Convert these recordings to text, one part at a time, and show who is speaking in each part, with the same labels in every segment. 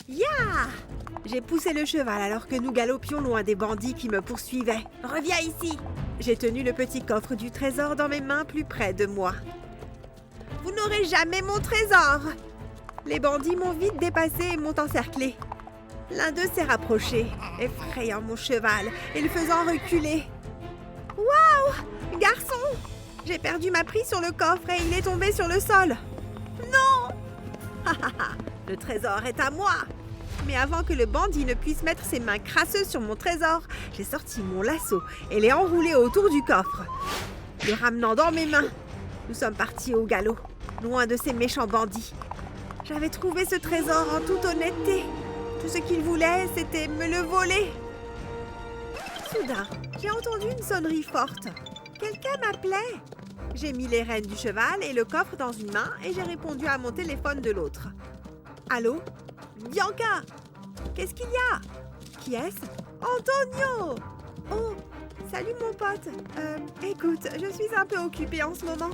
Speaker 1: Ya! J'ai poussé le cheval alors que nous galopions loin des bandits qui me poursuivaient. Reviens ici! J'ai tenu le petit coffre du trésor dans mes mains plus près de moi. Vous n'aurez jamais mon trésor! Les bandits m'ont vite dépassé et m'ont encerclé. L'un d'eux s'est rapproché, effrayant mon cheval et le faisant reculer. Waouh! Garçon! J'ai perdu ma prise sur le coffre et il est tombé sur le sol. Non! Le trésor est à moi! Mais avant que le bandit ne puisse mettre ses mains crasseuses sur mon trésor, j'ai sorti mon lasso et l'ai enroulé autour du coffre, le ramenant dans mes mains. Nous sommes partis au galop, loin de ces méchants bandits. J'avais trouvé ce trésor en toute honnêteté. Tout ce qu'ils voulaient, c'était me le voler. Soudain, j'ai entendu une sonnerie forte. Quelqu'un m'appelait. J'ai mis les rênes du cheval et le coffre dans une main et j'ai répondu à mon téléphone de l'autre. Allô? Bianca! Qu'est-ce qu'il y a? Qui est-ce? Antonio! Oh, salut mon pote. Écoute, je suis un peu occupée en ce moment.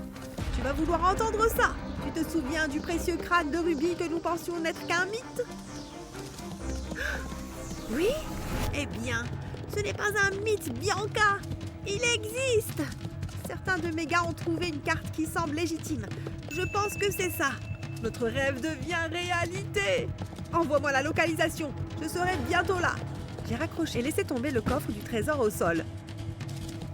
Speaker 1: Tu vas vouloir entendre ça. Tu te souviens du précieux crâne de rubis que nous pensions n'être qu'un mythe? Oui? Eh bien, ce n'est pas un mythe, Bianca. Il existe. Certains de mes gars ont trouvé une carte qui semble légitime. Je pense que c'est ça. Notre rêve devient réalité. Envoie-moi la localisation. Je serai bientôt là. J'ai raccroché et laissé tomber le coffre du trésor au sol.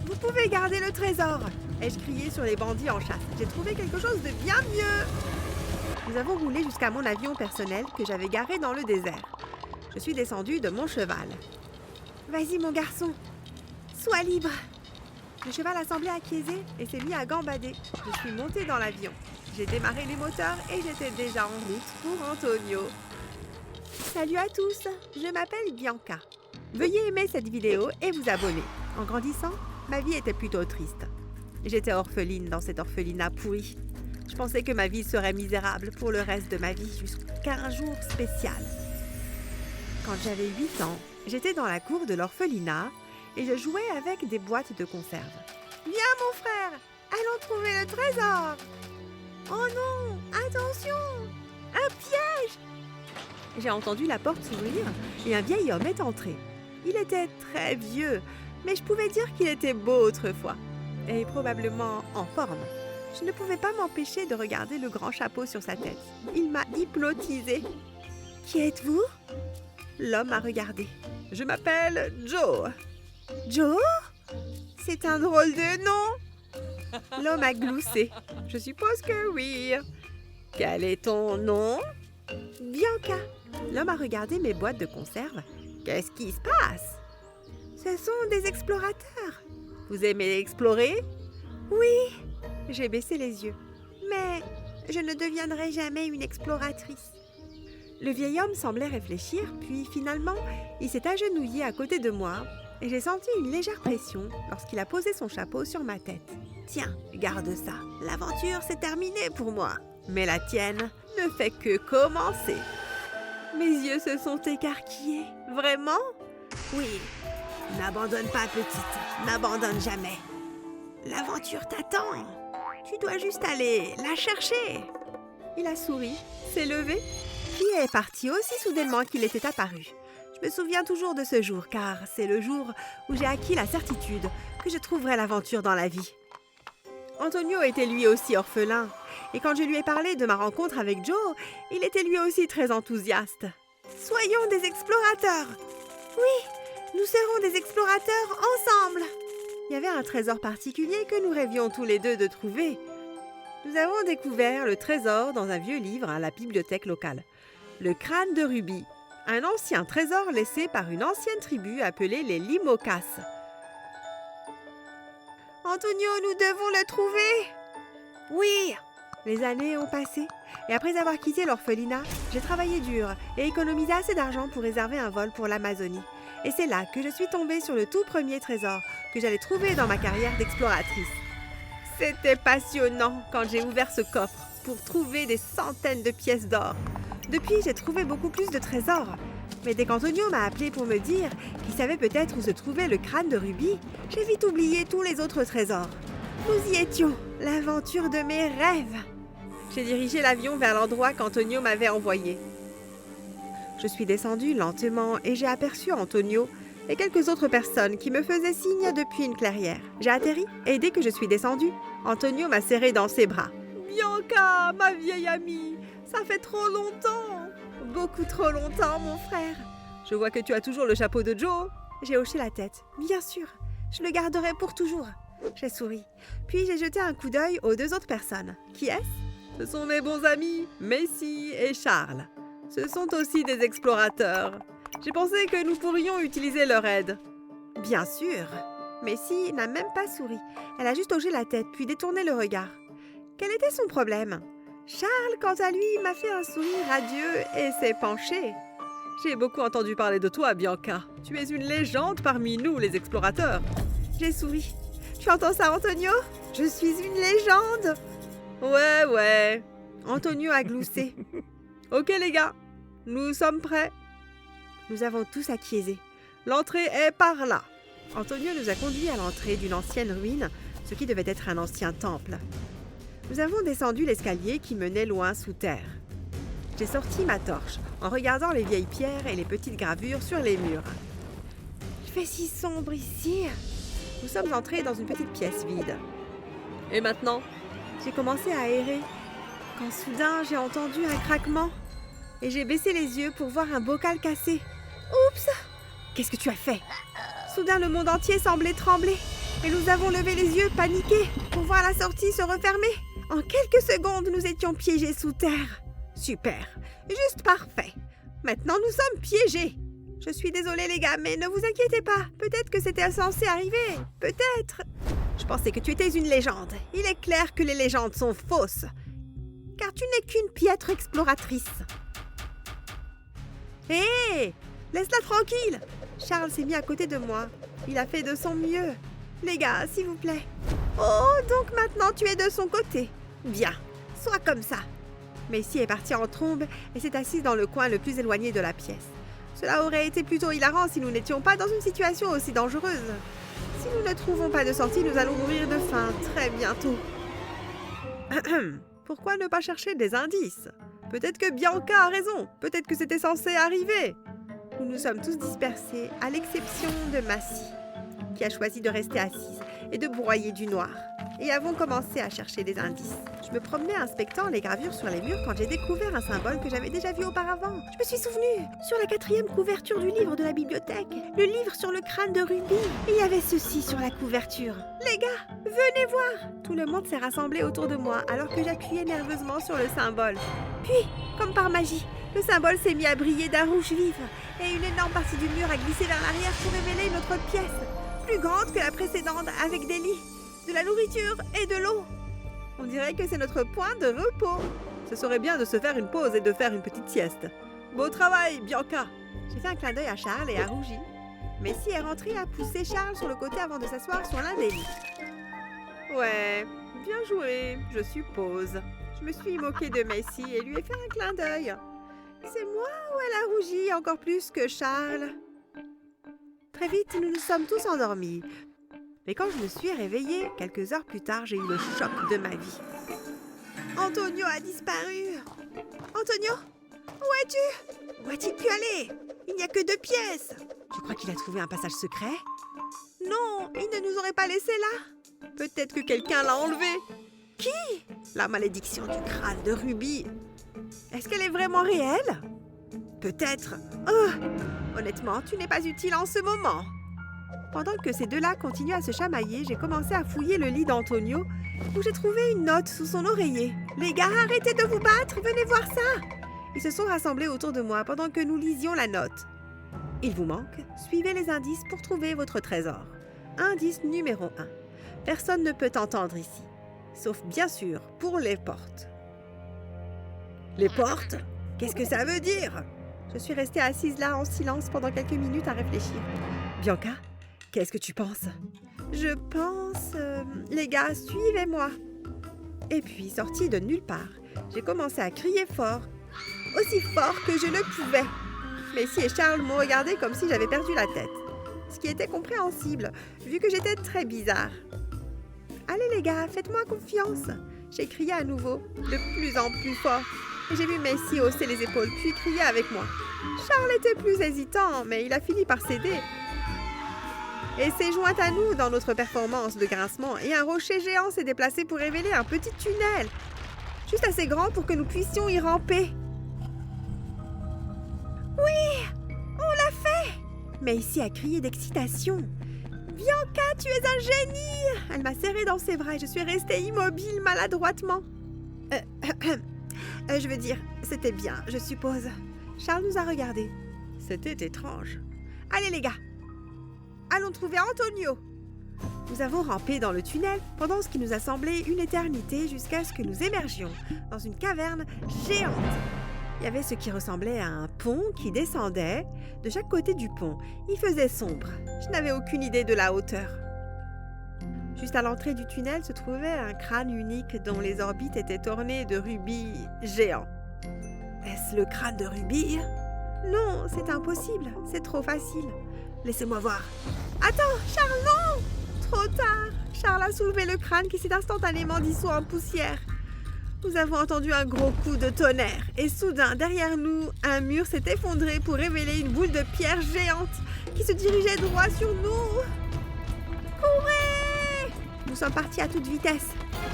Speaker 1: Vous pouvez garder le trésor, ai-je crié sur les bandits en chasse. J'ai trouvé quelque chose de bien mieux. Nous avons roulé jusqu'à mon avion personnel que j'avais garé dans le désert. Je suis descendue de mon cheval. Vas-y mon garçon, sois libre. Le cheval a semblé acquiescer et s'est mis à gambader. Je suis montée dans l'avion. J'ai démarré les moteurs et j'étais déjà en route pour Antonio. Salut à tous, je m'appelle Bianca. Veuillez aimer cette vidéo et vous abonner. En grandissant, ma vie était plutôt triste. J'étais orpheline dans cet orphelinat pourri. Je pensais que ma vie serait misérable pour le reste de ma vie jusqu'à un jour spécial. Quand j'avais 8 ans, j'étais dans la cour de l'orphelinat et je jouais avec des boîtes de conserve. Viens mon frère, allons trouver le trésor. Oh non, attention, un piège! J'ai entendu la porte s'ouvrir et un vieil homme est entré. Il était très vieux, mais je pouvais dire qu'il était beau autrefois et probablement en forme. Je ne pouvais pas m'empêcher de regarder le grand chapeau sur sa tête. Il m'a hypnotisée. Qui êtes-vous? L'homme a regardé. Je m'appelle Joe. Joe? C'est un drôle de nom. L'homme a gloussé. Je suppose que oui. Quel est ton nom? Bianca. L'homme a regardé mes boîtes de conserve. Qu'est-ce qui se passe? Ce sont des explorateurs. Vous aimez explorer? Oui. J'ai baissé les yeux. Mais je ne deviendrai jamais une exploratrice. Le vieil homme semblait réfléchir, puis finalement, il s'est agenouillé à côté de moi et j'ai senti une légère pression lorsqu'il a posé son chapeau sur ma tête. Tiens, garde ça. L'aventure s'est terminée pour moi. Mais la tienne ne fait que commencer. Mes yeux se sont écarquillés. Vraiment? Oui. N'abandonne pas, petite. N'abandonne jamais. L'aventure t'attend. Tu dois juste aller la chercher. Il a souri, s'est levé, puis est parti aussi soudainement qu'il était apparu. Je me souviens toujours de ce jour, car c'est le jour où j'ai acquis la certitude que je trouverais l'aventure dans la vie. Antonio était lui aussi orphelin, et quand je lui ai parlé de ma rencontre avec Joe, il était lui aussi très enthousiaste. Soyons des explorateurs! Oui, nous serons des explorateurs ensemble! Il y avait un trésor particulier que nous rêvions tous les deux de trouver. Nous avons découvert le trésor dans un vieux livre à la bibliothèque locale. Le crâne de rubis, un ancien trésor laissé par une ancienne tribu appelée les Limocas. Antonio, nous devons le trouver! Oui! Les années ont passé, et après avoir quitté l'orphelinat, j'ai travaillé dur et économisé assez d'argent pour réserver un vol pour l'Amazonie. Et c'est là que je suis tombée sur le tout premier trésor que j'allais trouver dans ma carrière d'exploratrice. C'était passionnant quand j'ai ouvert ce coffre pour trouver des centaines de pièces d'or. Depuis, j'ai trouvé beaucoup plus de trésors. Mais dès qu'Antonio m'a appelé pour me dire qu'il savait peut-être où se trouvait le crâne de rubis, j'ai vite oublié tous les autres trésors. Nous y étions, l'aventure de mes rêves. J'ai dirigé l'avion vers l'endroit qu'Antonio m'avait envoyé. Je suis descendue lentement et j'ai aperçu Antonio et quelques autres personnes qui me faisaient signe depuis une clairière. J'ai atterri et dès que je suis descendue, Antonio m'a serré dans ses bras. « Bianca, ma vieille amie, ça fait trop longtemps. Beaucoup trop longtemps, mon frère. Je vois que tu as toujours le chapeau de Joe. » J'ai hoché la tête. Bien sûr, je le garderai pour toujours. J'ai souri. Puis j'ai jeté un coup d'œil aux deux autres personnes. Qui est-ce? Ce sont mes bons amis, Messi et Charles. Ce sont aussi des explorateurs. J'ai pensé que nous pourrions utiliser leur aide. Bien sûr. Messi n'a même pas souri. Elle a juste hoché la tête, puis détourné le regard. Quel était son problème? Charles, quant à lui, m'a fait un sourire radieux et s'est penché. J'ai beaucoup entendu parler de toi, Bianca. Tu es une légende parmi nous, les explorateurs. J'ai souri. Tu entends ça, Antonio? Je suis une légende. Ouais. Antonio a gloussé. Ok, les gars, nous sommes prêts. Nous avons tous acquiescé. L'entrée est par là. Antonio nous a conduits à l'entrée d'une ancienne ruine, ce qui devait être un ancien temple. Nous avons descendu l'escalier qui menait loin sous terre. J'ai sorti ma torche en regardant les vieilles pierres et les petites gravures sur les murs. Il fait si sombre ici. Nous sommes entrés dans une petite pièce vide. Et maintenant, j'ai commencé à errer, quand soudain j'ai entendu un craquement et j'ai baissé les yeux pour voir un bocal cassé. Oups! Qu'est-ce que tu as fait? Soudain, le monde entier semblait trembler et nous avons levé les yeux, paniqués, pour voir la sortie se refermer. En quelques secondes, nous étions piégés sous terre. Super! Juste parfait! Maintenant, nous sommes piégés! Je suis désolée, les gars, mais ne vous inquiétez pas. Peut-être que c'était censé arriver. Peut-être. Je pensais que tu étais une légende. Il est clair que les légendes sont fausses. Car tu n'es qu'une piètre exploratrice. Hé! Laisse-la tranquille! Charles s'est mis à côté de moi. Il a fait de son mieux. Les gars, s'il vous plaît. Oh, donc maintenant tu es de son côté. Bien, sois comme ça. Messi est partie en trombe et s'est assise dans le coin le plus éloigné de la pièce. Cela aurait été plutôt hilarant si nous n'étions pas dans une situation aussi dangereuse. Si nous ne trouvons pas de sortie, nous allons mourir de faim très bientôt. Pourquoi ne pas chercher des indices? Peut-être que Bianca a raison. Peut-être que c'était censé arriver. Nous nous sommes tous dispersés, à l'exception de Massi, qui a choisi de rester assise et de broyer du noir. Et avons commencé à chercher des indices. Je me promenais inspectant les gravures sur les murs quand j'ai découvert un symbole que j'avais déjà vu auparavant. Je me suis souvenue, sur la 4e couverture du livre de la bibliothèque, le livre sur le crâne de Ruby, il y avait ceci sur la couverture. Les gars, venez voir! Tout le monde s'est rassemblé autour de moi alors que j'appuyais nerveusement sur le symbole. Puis, comme par magie, le symbole s'est mis à briller d'un rouge vif et une énorme partie du mur a glissé vers l'arrière pour révéler une autre pièce, plus grande que la précédente, avec des lits, de la nourriture et de l'eau. On dirait que c'est notre point de repos. Ce serait bien de se faire une pause et de faire une petite sieste. Beau travail, Bianca! J'ai fait un clin d'œil à Charles et a rougi. Messi est rentré à pousser Charles sur le côté avant de s'asseoir sur l'un des lits. Ouais, bien joué, je suppose. Je me suis moquée de Messi et lui ai fait un clin d'œil. C'est moi ou elle a rougi encore plus que Charles? Très vite, nous nous sommes tous endormis. Mais quand je me suis réveillée, quelques heures plus tard, j'ai eu le choc de ma vie. Antonio a disparu. Antonio, où es-tu? Où a-t-il pu aller? Il n'y a que 2 pièces. Tu crois qu'il a trouvé un passage secret? Non, il ne nous aurait pas laissés là. Peut-être que quelqu'un l'a enlevé. Qui? La malédiction du crâne de Ruby. Est-ce qu'elle est vraiment réelle? Peut-être. Oh, honnêtement, tu n'es pas utile en ce moment. Pendant que ces deux-là continuaient à se chamailler, j'ai commencé à fouiller le lit d'Antonio, où j'ai trouvé une note sous son oreiller. Les gars, arrêtez de vous battre, venez voir ça! Ils se sont rassemblés autour de moi pendant que nous lisions la note. Il vous manque, suivez les indices pour trouver votre trésor. Indice numéro 1. Personne ne peut entendre ici, sauf bien sûr pour les portes. Les portes? Qu'est-ce que ça veut dire? Je suis restée assise là en silence pendant quelques minutes à réfléchir. Bianca, qu'est-ce que tu penses? Je pense... les gars, suivez-moi. Et puis, sortie de nulle part, j'ai commencé à crier fort, aussi fort que je le pouvais. Messi et Charles m'ont regardé comme si j'avais perdu la tête, ce qui était compréhensible, vu que j'étais très bizarre. Allez les gars, faites-moi confiance. J'ai crié à nouveau, de plus en plus fort. et j'ai vu Macy hausser les épaules puis crier avec moi. Charles était plus hésitant, mais il a fini par céder. Et s'est joint à nous dans notre performance de grincement et un rocher géant s'est déplacé pour révéler un petit tunnel, juste assez grand pour que nous puissions y ramper. Oui, on l'a fait! Macy a crié d'excitation. Bianca, tu es un génie! Elle m'a serré dans ses bras et je suis restée immobile maladroitement. Je veux dire, c'était bien, je suppose. Charles nous a regardés. C'était étrange. Allez les gars, allons trouver Antonio. Nous avons rampé dans le tunnel pendant ce qui nous a semblé une éternité jusqu'à ce que nous émergions dans une caverne géante. Il y avait ce qui ressemblait à un pont qui descendait. De chaque côté du pont, il faisait sombre. Je n'avais aucune idée de la hauteur. Juste à l'entrée du tunnel se trouvait un crâne unique dont les orbites étaient ornées de rubis géants. Est-ce le crâne de rubis? Non, c'est impossible. C'est trop facile. Laissez-moi voir. Attends, Charles, non! Trop tard. Charles a soulevé le crâne qui s'est instantanément dissous en poussière. Nous avons entendu un gros coup de tonnerre et soudain, derrière nous, un mur s'est effondré pour révéler une boule de pierre géante qui se dirigeait droit sur nous. Courez! Nous sommes partis à toute vitesse.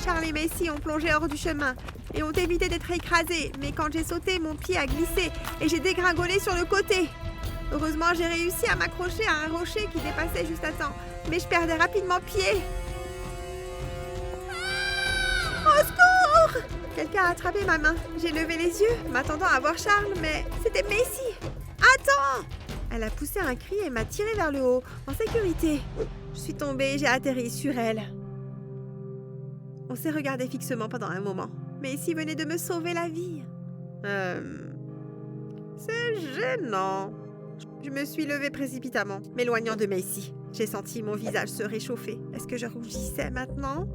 Speaker 1: Charles et Macy ont plongé hors du chemin et ont évité d'être écrasés, mais quand j'ai sauté, mon pied a glissé et j'ai dégringolé sur le côté. Heureusement, j'ai réussi à m'accrocher à un rocher qui dépassait juste à temps, mais je perdais rapidement pied. Au secours! Quelqu'un a attrapé ma main. J'ai levé les yeux, m'attendant à voir Charles, mais c'était Macy. Attends! Elle a poussé un cri et m'a tiré vers le haut, en sécurité. Je suis tombée et j'ai atterri sur elle. On s'est regardé fixement pendant un moment. Macy venait de me sauver la vie. C'est gênant. Je me suis levée précipitamment, m'éloignant de Macy. J'ai senti mon visage se réchauffer. Est-ce que je rougissais maintenant?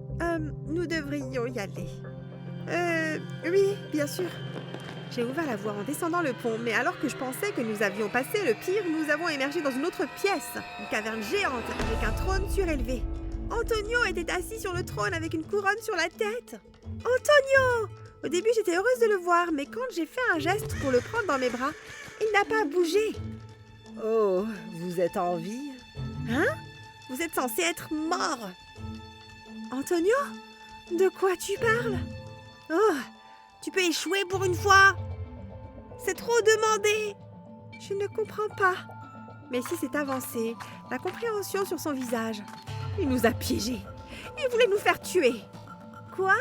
Speaker 1: Nous devrions y aller. Oui, bien sûr. J'ai ouvert la voie en descendant le pont, mais alors que je pensais que nous avions passé le pire, nous avons émergé dans une autre pièce, une caverne géante avec un trône surélevé. Antonio était assis sur le trône avec une couronne sur la tête. Antonio! Au début, j'étais heureuse de le voir, mais quand j'ai fait un geste pour le prendre dans mes bras, il n'a pas bougé. Oh, vous êtes en vie? Hein? Vous êtes censé être mort. Antonio? De quoi tu parles? Oh, tu peux échouer pour une fois? C'est trop demandé. Je ne comprends pas. Macy s'est avancée, la compréhension sur son visage. Il nous a piégés. Il voulait nous faire tuer. Quoi?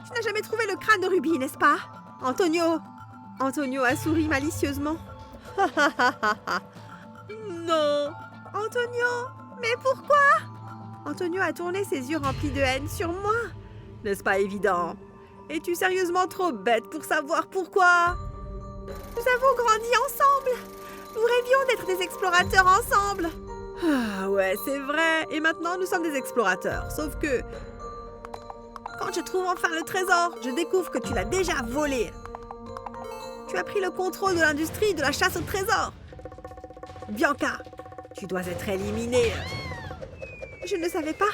Speaker 1: Tu n'as jamais trouvé le crâne de rubis, n'est-ce pas? Antonio! Antonio a souri malicieusement. Non! Antonio! Mais pourquoi? Antonio a tourné ses yeux remplis de haine sur moi. N'est-ce pas évident? Es-tu sérieusement trop bête pour savoir pourquoi? Nous avons grandi ensemble. Nous rêvions d'être des explorateurs ensemble. Ah ouais, c'est vrai. Et maintenant, nous sommes des explorateurs. Sauf que... quand je trouve enfin le trésor, je découvre que tu l'as déjà volé. Tu as pris le contrôle de l'industrie de la chasse au trésor. Bianca, tu dois être éliminée. Je ne savais pas.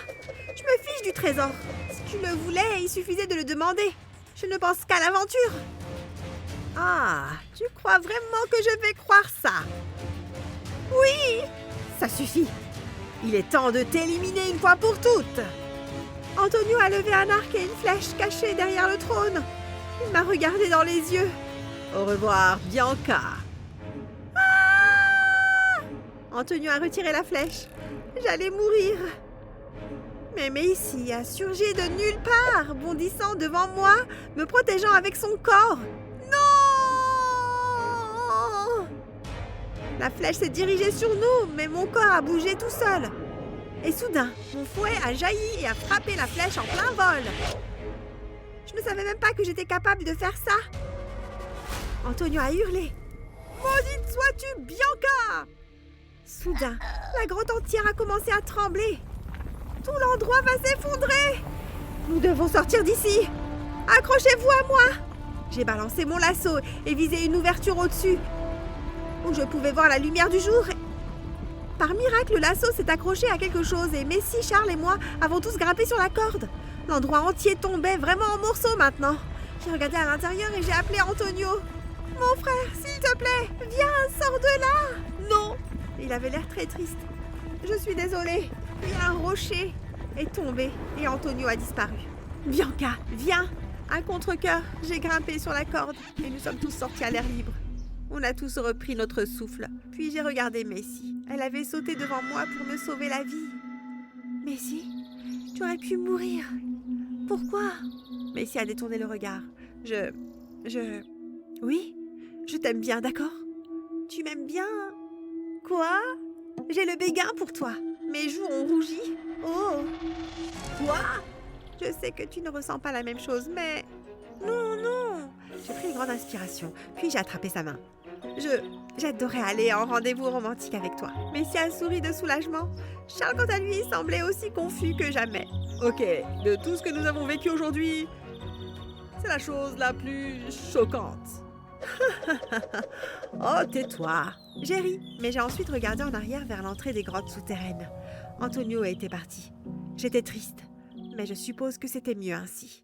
Speaker 1: Je me fiche du trésor. Si tu le voulais, il suffisait de le demander. Je ne pense qu'à l'aventure. Ah, tu crois vraiment que je vais croire ça? Oui, ça suffit. Il est temps de t'éliminer une fois pour toutes. Antonio a levé un arc et une flèche cachée derrière le trône. Il m'a regardé dans les yeux. Au revoir, Bianca. Ah! Antonio a retiré la flèche. J'allais mourir. Mais Macy a surgi de nulle part, bondissant devant moi, me protégeant avec son corps. Non! La flèche s'est dirigée sur nous, mais mon corps a bougé tout seul. Et soudain, mon fouet a jailli et a frappé la flèche en plein vol. Je ne savais même pas que j'étais capable de faire ça. Antonio a hurlé. « Maudite sois-tu, Bianca !» Soudain, la grotte entière a commencé à trembler. Tout l'endroit va s'effondrer. Nous devons sortir d'ici. Accrochez-vous à moi. J'ai balancé mon lasso et visé une ouverture au-dessus, où je pouvais voir la lumière du jour. Par miracle, le lasso s'est accroché à quelque chose et Macy, Charles et moi avons tous grimpé sur la corde. L'endroit entier tombait vraiment en morceaux maintenant. J'ai regardé à l'intérieur et j'ai appelé Antonio. Mon frère, s'il te plaît, viens, sors de là. Non. Il avait l'air très triste. Je suis désolée. Puis un rocher est tombé et Antonio a disparu. Bianca, viens. À contre-cœur, j'ai grimpé sur la corde et nous sommes tous sortis à l'air libre. On a tous repris notre souffle. Puis j'ai regardé Messi. Elle avait sauté devant moi pour me sauver la vie. Messi, tu aurais pu mourir. Pourquoi? Messi a détourné le regard. Oui, je t'aime bien, d'accord? Tu m'aimes bien? Quoi? J'ai le béguin pour toi. Mes joues ont rougi. Oh! Quoi? Je sais que tu ne ressens pas la même chose, mais... Non, non! J'ai pris une grande inspiration, puis j'ai attrapé sa main. J'adorais aller en rendez-vous romantique avec toi. Messi a souri de soulagement. Charles, quant à lui, semblait aussi confus que jamais. Ok, de tout ce que nous avons vécu aujourd'hui, c'est la chose la plus choquante. Oh, tais-toi. J'ai ri, mais j'ai ensuite regardé en arrière vers l'entrée des grottes souterraines. Antonio était parti. J'étais triste, mais je suppose que c'était mieux ainsi.